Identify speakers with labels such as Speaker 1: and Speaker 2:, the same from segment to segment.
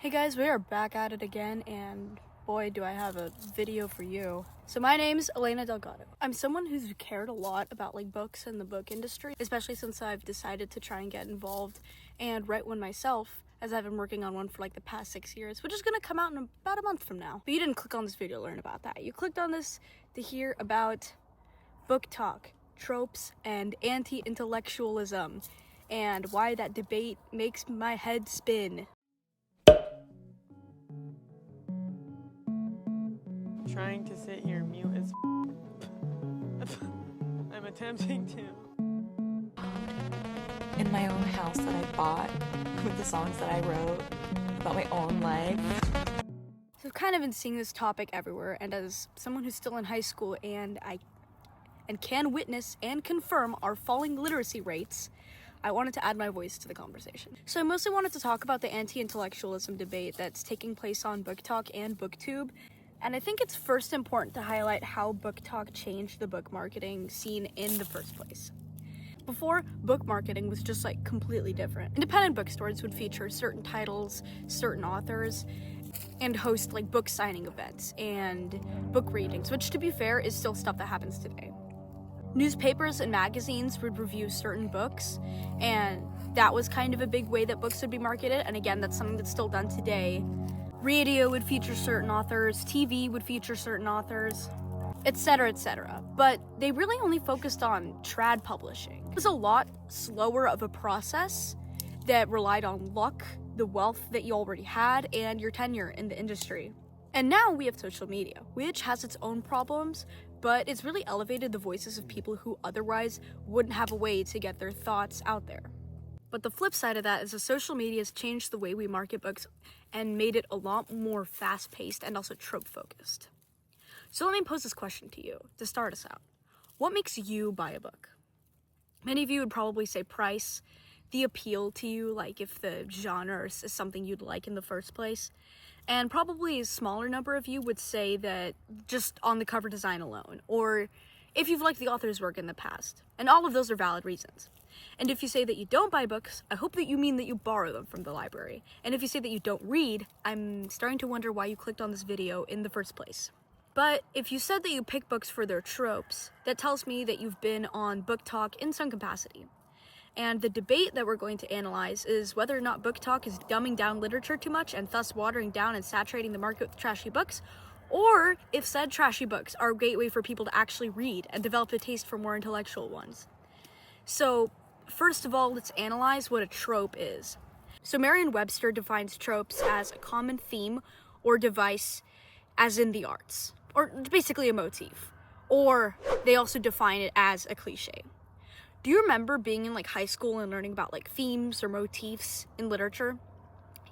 Speaker 1: Hey guys, we are back at it again, and boy do I have a video for you. So my name's Elena Delgado. I'm someone who's cared a lot about books and the book industry, especially since I've decided to try and get involved and write one myself, as I've been working on one for the past 6 years, which is gonna come out in about a month from now. But you didn't click on this video to learn about that. You clicked on this to hear about Booktok, Tropes, and Anti-Intellectualism, and why that debate makes my head spin.
Speaker 2: Trying to sit here mute as I'm attempting to.
Speaker 3: In my own house that I bought with the songs that I wrote about my own life.
Speaker 1: So I've kind of been seeing this topic everywhere, and as someone who's still in high school and can witness and confirm our falling literacy rates, I wanted to add my voice to the conversation. So I mostly wanted to talk about the anti-intellectualism debate that's taking place on Booktok and Booktube. And I think it's first important to highlight how Booktok changed the book marketing scene in the first place. Before, book marketing was just completely different. Independent bookstores would feature certain titles, certain authors, and host book signing events and book readings, which to be fair is still stuff that happens today. Newspapers and magazines would review certain books, and that was kind of a big way that books would be marketed, and again, that's something that's still done today. Radio would feature certain authors, TV would feature certain authors, etc., etc. But they really only focused on trad publishing. It was a lot slower of a process that relied on luck, the wealth that you already had, and your tenure in the industry. And now we have social media, which has its own problems, but it's really elevated the voices of people who otherwise wouldn't have a way to get their thoughts out there. But the flip side of that is that social media has changed the way we market books and made it a lot more fast-paced and also trope-focused. So let me pose this question to you to start us out. What makes you buy a book? Many of you would probably say price, the appeal to you, if the genre is something you'd like in the first place. And probably a smaller number of you would say that just on the cover design alone, or if you've liked the author's work in the past. And all of those are valid reasons. And if you say that you don't buy books, I hope that you mean that you borrow them from the library. And if you say that you don't read, I'm starting to wonder why you clicked on this video in the first place. But if you said that you pick books for their tropes, that tells me that you've been on Booktok in some capacity. And the debate that we're going to analyze is whether or not Booktok is dumbing down literature too much and thus watering down and saturating the market with trashy books, or if said trashy books are a gateway for people to actually read and develop a taste for more intellectual ones. So, first of all, let's analyze what a trope is. So Merriam-Webster defines tropes as a common theme or device, as in the arts, or basically a motif. Or they also define it as a cliche. Do you remember being in high school and learning about themes or motifs in literature?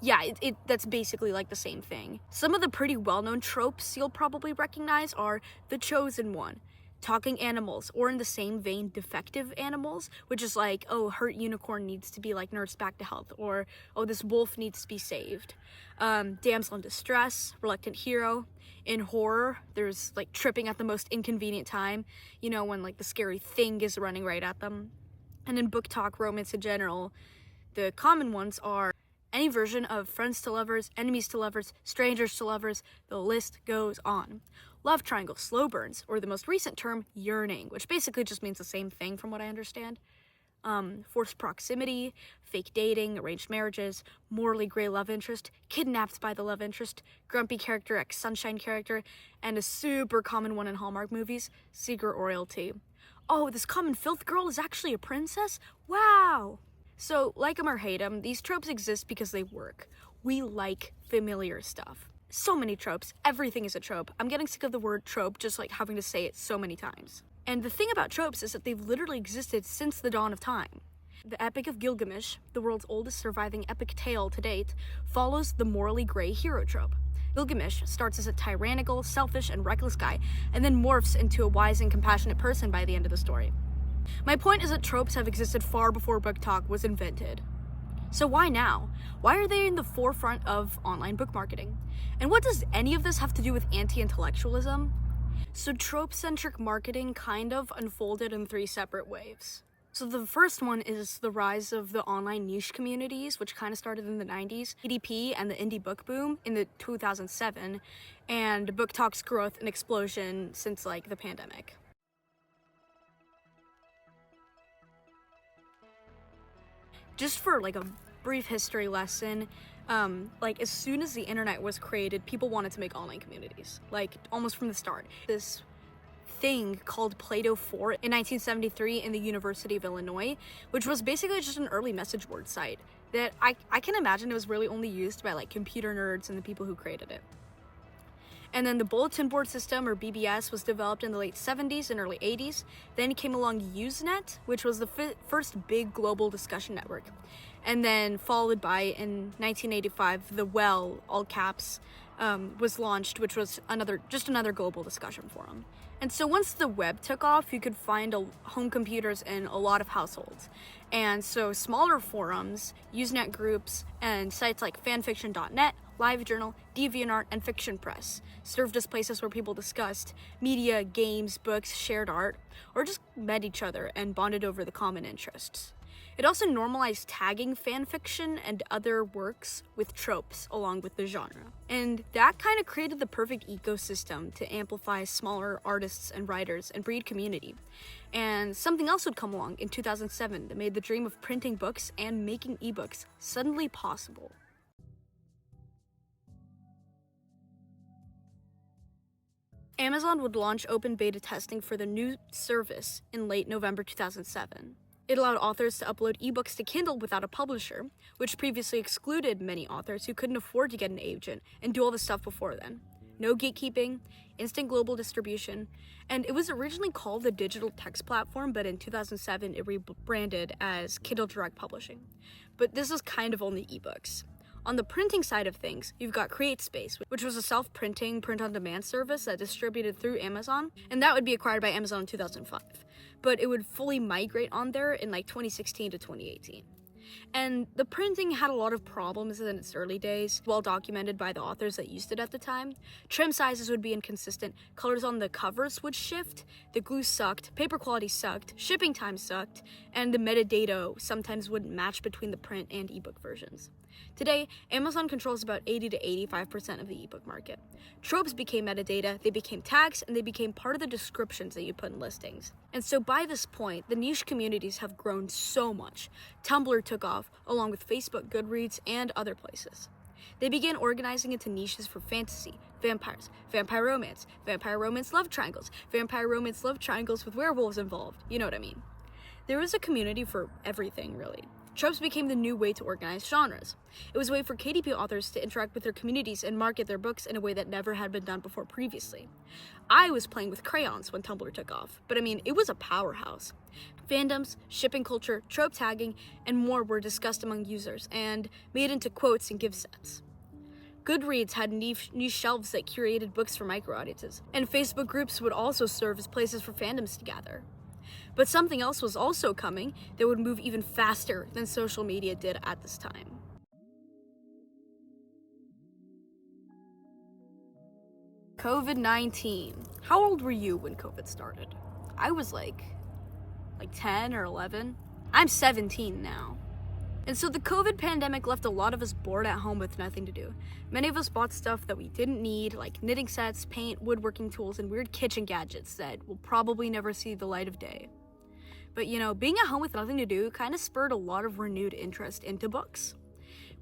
Speaker 1: Yeah, that's basically the same thing. Some of the pretty well-known tropes you'll probably recognize are the chosen one, talking animals, or in the same vein, defective animals, which is hurt unicorn needs to be nursed back to health, or this wolf needs to be saved. Damsel in distress, reluctant hero. In horror, there's tripping at the most inconvenient time, when the scary thing is running right at them. And in Booktok romance in general, the common ones are any version of friends to lovers, enemies to lovers, strangers to lovers, the list goes on. Love triangle, slow burns, or the most recent term, yearning, which basically just means the same thing from what I understand. Forced proximity, fake dating, arranged marriages, morally gray love interest, kidnapped by the love interest, grumpy character ex sunshine character, and a super common one in Hallmark movies, secret royalty. Oh, this common filth girl is actually a princess? Wow! So, like 'em or hate 'em, these tropes exist because they work. We like familiar stuff. So many tropes. Everything is a trope. I'm getting sick of the word trope, just having to say it so many times. And the thing about tropes is that they've literally existed since the dawn of time. The Epic of Gilgamesh, the world's oldest surviving epic tale to date, follows the morally gray hero trope. Gilgamesh starts as a tyrannical, selfish, and reckless guy, and then morphs into a wise and compassionate person by the end of the story. My point is that tropes have existed far before Booktok was invented. So why now? Why are they in the forefront of online book marketing? And what does any of this have to do with anti-intellectualism? So trope-centric marketing kind of unfolded in 3 separate waves. So the first one is the rise of the online niche communities, which kind of started in the 90s, EDP and the indie book boom in the 2007, and Booktok's growth and explosion since like the pandemic. Just for like a brief history lesson, like as soon as the internet was created, people wanted to make online communities, like almost from the start. This thing called Plato 4 in 1973 in the University of Illinois, which was basically just an early message board site that I can imagine it was really only used by like computer nerds and the people who created it. And then the bulletin board system, or BBS, was developed in the late 70s and early 80s. Then came along Usenet, which was the first big global discussion network. And then followed by, in 1985, the Well, all caps, was launched, which was another global discussion forum. And so once the web took off, you could find home computers in a lot of households. And so smaller forums, Usenet groups, and sites like fanfiction.net, LiveJournal, DeviantArt, and Fiction Press served as places where people discussed media, games, books, shared art, or just met each other and bonded over the common interests. It also normalized tagging fanfiction and other works with tropes along with the genre. And that kind of created the perfect ecosystem to amplify smaller artists and writers and breed community. And something else would come along in 2007 that made the dream of printing books and making ebooks suddenly possible. Amazon would launch open beta testing for the new service in late November 2007. It allowed authors to upload ebooks to Kindle without a publisher, which previously excluded many authors who couldn't afford to get an agent and do all the stuff before then. No gatekeeping, instant global distribution, and it was originally called the Digital Text Platform, but in 2007 it rebranded as Kindle Direct Publishing. But this is kind of only ebooks. On the printing side of things, you've got CreateSpace, which was a self-printing, print-on-demand service that distributed through Amazon, and that would be acquired by Amazon in 2005. But it would fully migrate on there in like 2016 to 2018. And the printing had a lot of problems in its early days, well documented by the authors that used it at the time. Trim sizes would be inconsistent, colors on the covers would shift, the glue sucked, paper quality sucked, shipping time sucked, and the metadata sometimes wouldn't match between the print and ebook versions. Today, Amazon controls about 80 to 85% of the ebook market. Tropes became metadata, they became tags, and they became part of the descriptions that you put in listings. And so by this point, the niche communities have grown so much. Tumblr took off, along with Facebook, Goodreads, and other places. They began organizing into niches for fantasy, vampires, vampire romance love triangles with werewolves involved, you know what I mean. There was a community for everything, really. Tropes became the new way to organize genres. It was a way for KDP authors to interact with their communities and market their books in a way that never had been done before previously. I was playing with crayons when Tumblr took off, but I mean, it was a powerhouse. Fandoms, shipping culture, trope tagging, and more were discussed among users and made into quotes and gift sets. Goodreads had niche shelves that curated books for micro-audiences, and Facebook groups would also serve as places for fandoms to gather. But something else was also coming that would move even faster than social media did at this time. COVID-19. How old were you when COVID started? I was like 10 or 11. I'm 17 now. And so the COVID pandemic left a lot of us bored at home with nothing to do. Many of us bought stuff that we didn't need, like knitting sets, paint, woodworking tools, and weird kitchen gadgets that will probably never see the light of day. But being at home with nothing to do kind of spurred a lot of renewed interest into books,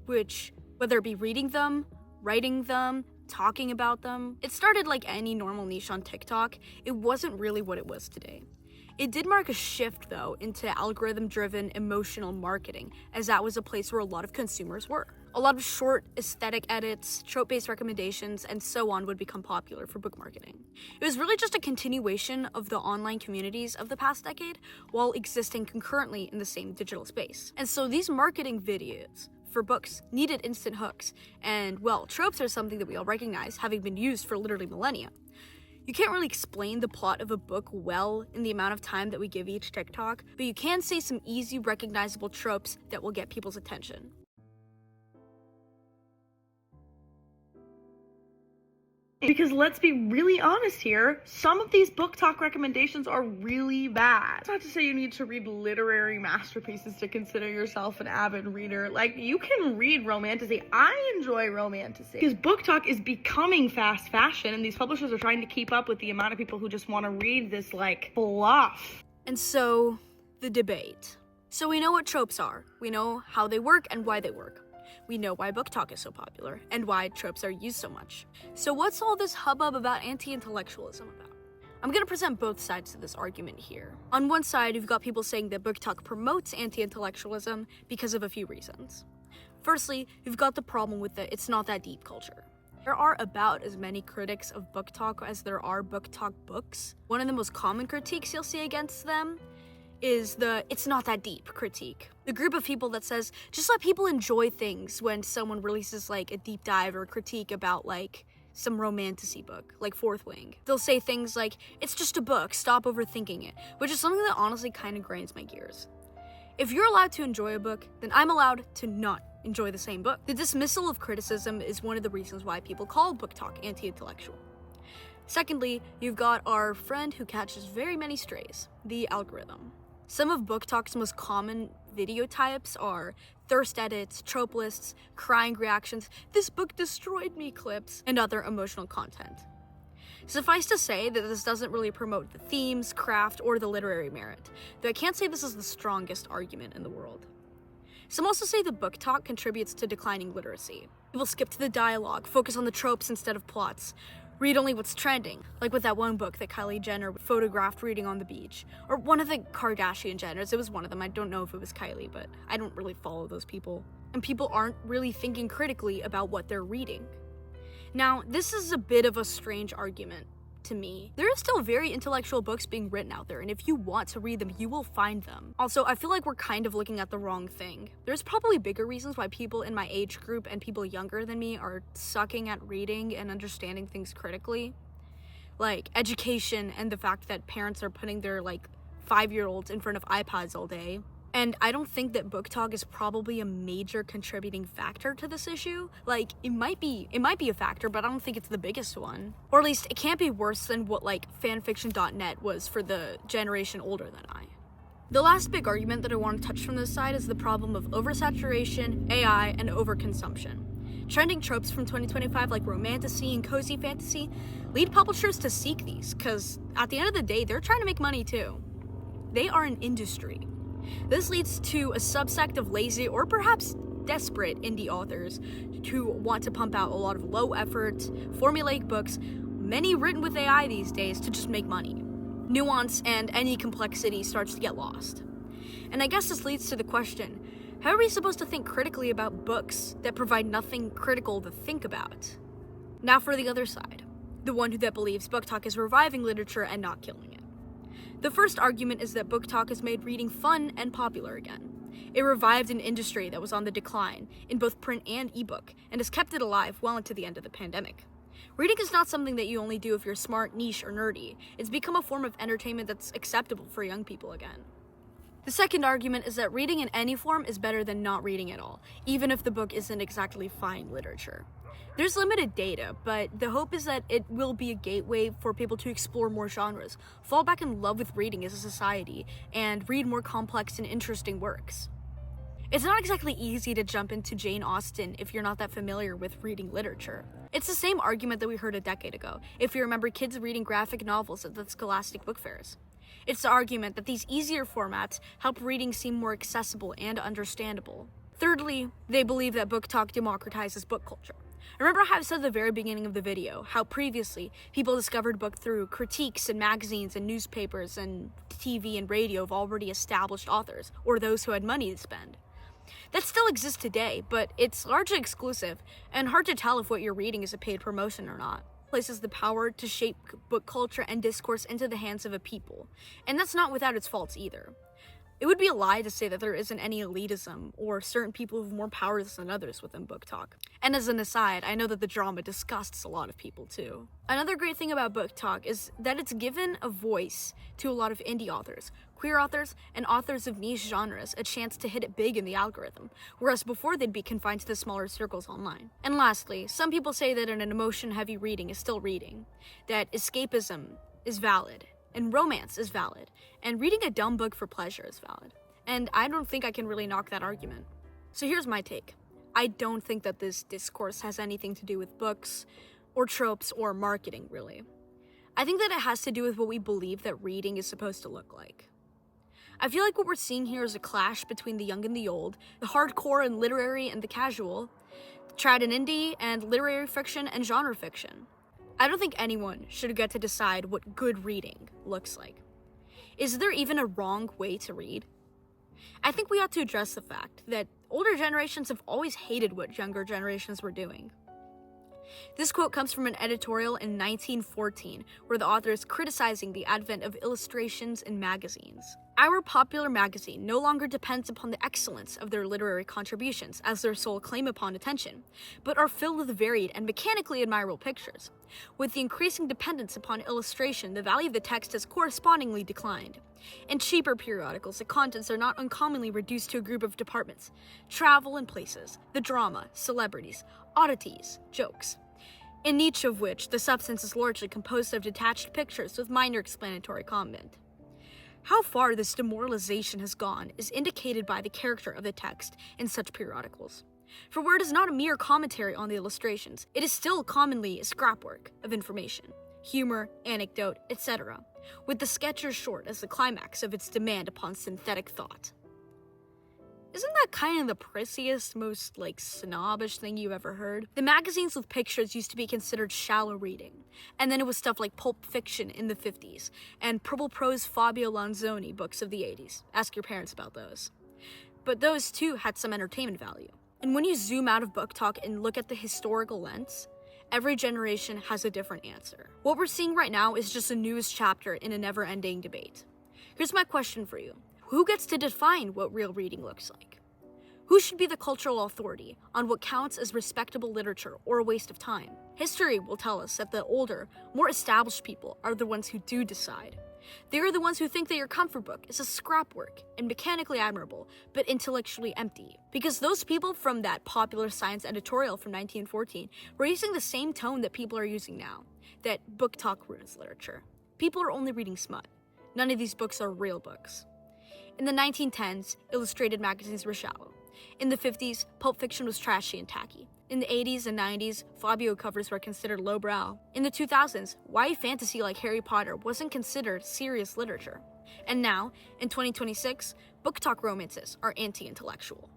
Speaker 1: which, whether it be reading them, writing them, talking about them, it started like any normal niche on TikTok. It wasn't really what it was today. It did mark a shift, though, into algorithm-driven emotional marketing, as that was a place where a lot of consumers were. A lot of short aesthetic edits, trope-based recommendations, and so on would become popular for book marketing. It was really just a continuation of the online communities of the past decade, while existing concurrently in the same digital space. And so these marketing videos for books needed instant hooks, and, well, tropes are something that we all recognize, having been used for literally millennia. You can't really explain the plot of a book well in the amount of time that we give each TikTok, but you can say some easy, recognizable tropes that will get people's attention.
Speaker 4: Because let's be really honest here, some of these Booktok recommendations are really bad. It's not to say you need to read literary masterpieces to consider yourself an avid reader. Like, you can read romantasy. I enjoy romantasy. Because Booktok is becoming fast fashion, and these publishers are trying to keep up with the amount of people who just want to read this, like, fluff.
Speaker 1: And so, the debate. So we know what tropes are. We know how they work and why they work. We know why Booktok is so popular, and why tropes are used so much. So what's all this hubbub about anti-intellectualism about? I'm gonna present both sides to this argument here. On one side, you've got people saying that Booktok promotes anti-intellectualism because of a few reasons. Firstly, you've got the problem with the it's not that deep culture. There are about as many critics of Booktok as there are Booktok books. One of the most common critiques you'll see against them is the it's not that deep critique. The group of people that says, just let people enjoy things when someone releases like a deep dive or a critique about like some romantasy book, like Fourth Wing. They'll say things like, it's just a book, stop overthinking it, which is something that honestly kind of grinds my gears. If you're allowed to enjoy a book, then I'm allowed to not enjoy the same book. The dismissal of criticism is one of the reasons why people call Booktok anti-intellectual. Secondly, you've got our friend who catches very many strays, the algorithm. Some of Booktok's most common video types are thirst edits, trope lists, crying reactions, this book destroyed me clips, and other emotional content. Suffice to say that this doesn't really promote the themes, craft, or the literary merit, though I can't say this is the strongest argument in the world. Some also say that Booktok contributes to declining literacy. People skip to the dialogue, focus on the tropes instead of plots, read only what's trending, like with that one book that Kylie Jenner photographed reading on the beach, or one of the Kardashian Jenners. It was one of them. I don't know if it was Kylie, but I don't really follow those people. And people aren't really thinking critically about what they're reading. Now, this is a bit of a strange argument to me. There are still very intellectual books being written out there, and if you want to read them, you will find them. Also, I feel like we're kind of looking at the wrong thing. There's probably bigger reasons why people in my age group and people younger than me are sucking at reading and understanding things critically. Like education and the fact that parents are putting their 5-year-olds in front of iPads all day. And I don't think that Booktok is probably a major contributing factor to this issue. Like, it might be a factor, but I don't think it's the biggest one. Or at least it can't be worse than what fanfiction.net was for the generation older than I. The last big argument that I want to touch from this side is the problem of oversaturation, AI, and overconsumption. Trending tropes from 2025 like romantasy and cozy fantasy lead publishers to seek these, because at the end of the day, they're trying to make money too. They are an industry. This leads to a subsect of lazy or perhaps desperate indie authors who want to pump out a lot of low-effort, formulaic books, many written with AI these days, to just make money. Nuance and any complexity starts to get lost. And I guess this leads to the question, how are we supposed to think critically about books that provide nothing critical to think about? Now for the other side, the one that believes Booktok is reviving literature and not killing it. The first argument is that Booktok has made reading fun and popular again. It revived an industry that was on the decline in both print and ebook, and has kept it alive well into the end of the pandemic. Reading is not something that you only do if you're smart, niche, or nerdy. It's become a form of entertainment that's acceptable for young people again. The second argument is that reading in any form is better than not reading at all, even if the book isn't exactly fine literature. There's limited data, but the hope is that it will be a gateway for people to explore more genres, fall back in love with reading as a society, and read more complex and interesting works. It's not exactly easy to jump into Jane Austen if you're not that familiar with reading literature. It's the same argument that we heard a decade ago, if you remember kids reading graphic novels at the Scholastic Book Fairs. It's the argument that these easier formats help reading seem more accessible and understandable. Thirdly, they believe that Booktok democratizes book culture. Remember how I said at the very beginning of the video, how previously people discovered book through critiques in magazines and newspapers and TV and radio of already established authors, or those who had money to spend. That still exists today, but it's largely exclusive, and hard to tell if what you're reading is a paid promotion or not. It places the power to shape book culture and discourse into the hands of a people, and that's not without its faults either. It would be a lie to say that there isn't any elitism or certain people who have more powers than others within Booktok. And as an aside, I know that the drama disgusts a lot of people too. Another great thing about Booktok is that it's given a voice to a lot of indie authors, queer authors, and authors of niche genres a chance to hit it big in the algorithm, whereas before they'd be confined to the smaller circles online. And lastly, some people say that an emotion-heavy reading is still reading, that escapism is valid, and romance is valid, and reading a dumb book for pleasure is valid. And I don't think I can really knock that argument. So here's my take. I don't think that this discourse has anything to do with books, or tropes, or marketing, really. I think that it has to do with what we believe that reading is supposed to look like. I feel like what we're seeing here is a clash between the young and the old, the hardcore and literary and the casual, trad and indie, and literary fiction and genre fiction. I don't think anyone should get to decide what good reading looks like. Is there even a wrong way to read? I think we ought to address the fact that older generations have always hated what younger generations were doing. This quote comes from an editorial in 1914, where the author is criticizing the advent of illustrations in magazines. Our popular magazine no longer depends upon the excellence of their literary contributions as their sole claim upon attention, but are filled with varied and mechanically admirable pictures. With the increasing dependence upon illustration, the value of the text has correspondingly declined. In cheaper periodicals, the contents are not uncommonly reduced to a group of departments: travel and places, the drama, celebrities, oddities, jokes, in each of which the substance is largely composed of detached pictures with minor explanatory comment. How far this demoralization has gone is indicated by the character of the text in such periodicals. For where it is not a mere commentary on the illustrations, it is still commonly a scrapwork of information, humor, anecdote, etc., with the sketcher short as the climax of its demand upon synthetic thought. Isn't that kind of the prissiest, most, snobbish thing you've ever heard? The magazines with pictures used to be considered shallow reading, and then it was stuff like Pulp Fiction in the 50s, and purple prose Fabio Lanzoni books of the 80s. Ask your parents about those. But those, too, had some entertainment value. And when you zoom out of Booktok and look at the historical lens, every generation has a different answer. What we're seeing right now is just a newest chapter in a never-ending debate. Here's my question for you. Who gets to define what real reading looks like? Who should be the cultural authority on what counts as respectable literature or a waste of time? History will tell us that the older, more established people are the ones who do decide. They are the ones who think that your comfort book is a scrapwork and mechanically admirable, but intellectually empty. Because those people from that popular science editorial from 1914 were using the same tone that people are using now, that Booktok ruins literature. People are only reading smut. None of these books are real books. In the 1910s, illustrated magazines were shallow. In the 50s, Pulp Fiction was trashy and tacky. In the 80s and 90s, Fabio covers were considered lowbrow. In the 2000s, YA fantasy like Harry Potter wasn't considered serious literature. And now, in 2026, Booktok romances are anti-intellectual.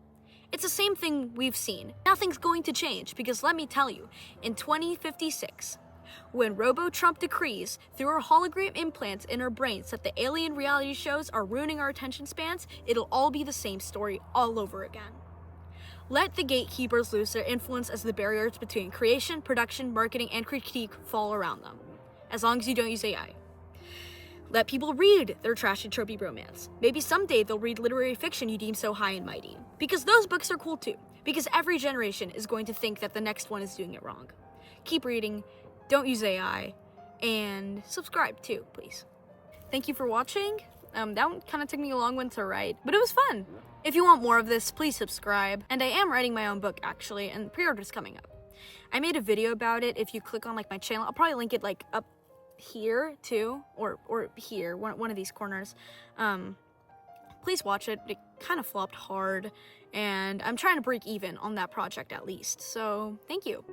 Speaker 1: It's the same thing we've seen. Nothing's going to change because let me tell you, in 2056, when Robo-Trump decrees through our hologram implants in our brains that the alien reality shows are ruining our attention spans, it'll all be the same story all over again. Let the gatekeepers lose their influence as the barriers between creation, production, marketing, and critique fall around them. As long as you don't use AI. Let people read their trashy, tropey romance. Maybe someday they'll read literary fiction you deem so high and mighty. Because those books are cool too. Because every generation is going to think that the next one is doing it wrong. Keep reading, don't use AI, and subscribe too, please. Thank you for watching. That one kind of took me a long one to write, but it was fun. If you want more of this, please subscribe. And I am writing my own book, actually, and pre-order's coming up. I made a video about it. If you click on my channel, I'll probably link it up here too, or here, one of these corners. Please watch it. It kind of flopped hard, and I'm trying to break even on that project at least. So thank you.